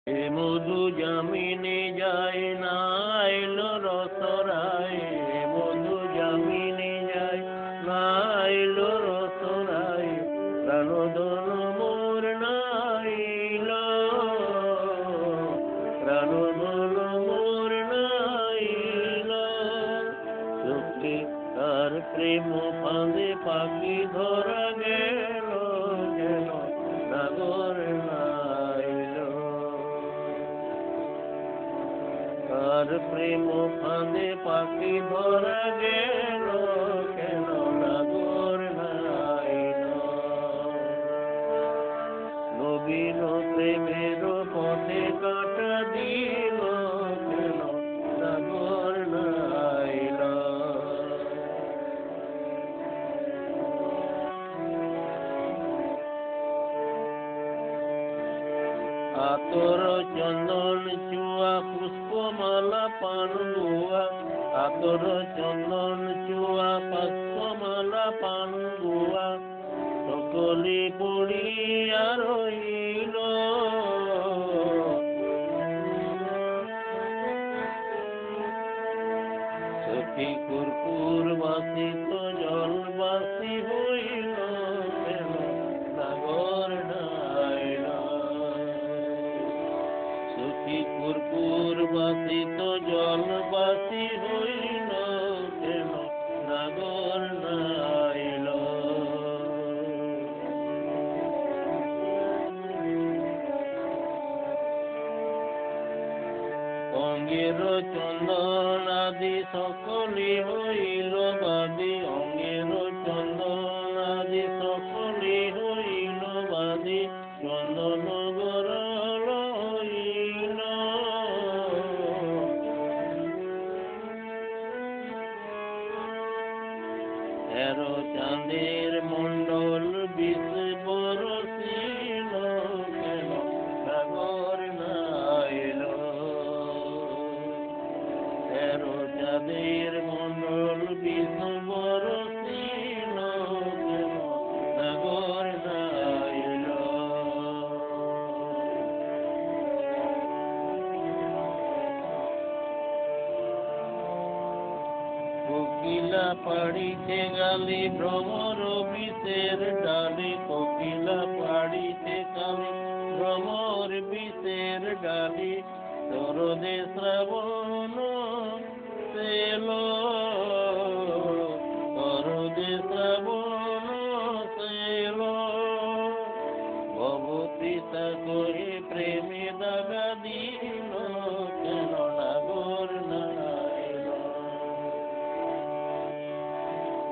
এ মধু জামিনে যায় না এলো রসরায়, মধু জামিনে যায় না এলো রসরায়, প্রাণধন মোর নাইল, প্রাণধন মোর নাইল। চোখে তার প্রেম ফাঁদে পাখি ধরা গেল, যেন নাগর নাইল। তার প্রেম ফাঁদে পাখি ধরা গেল, কেন নাগর নাইল। নবীন প্রেমের পথে কাটা দিল, কেন নাগর নাইল। আতর চন্দন চুয়া পুষ্পমালা পান গুয়া, আতর চন্দন চুয়া পুষ্পমালা পান গুয়া, সকলে পড়িয়া রইল। সখী কর্পূর বাসিত জলবাসী হইল, কেন নাগর নাইল। সখী কর্পূর বাসিত জলবাসী হইল, কেন নাগর নাইল। অঙ্গের চন্দন আদি সকলে হইল বাদী, অঙ্গের চন্দন আদি সকলে হইল বাদী, চন্দন গরল হইল। তেরো চাঁদের মণ্ডল বিষ বরসিল, কেন নাগর নাইল। তেরো চাঁদের মণ্ডল বিষ বরসিল, কেন নাগর নাইল। কোকিলা পাড়িতে গালি ভ্রমর বিষের ডালি, কোকিলা পাড়িতে গালি ভ্রমর বিষের ডালি, শরদে শ্রাবণ সেল, শরদে শ্রাবণ সেল। ভবতৃষা কহে প্রেমে দাগা দিল, কেন নাগর নাইল।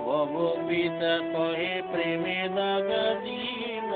ভবপিতা কহে প্রেমে দাগা দিল,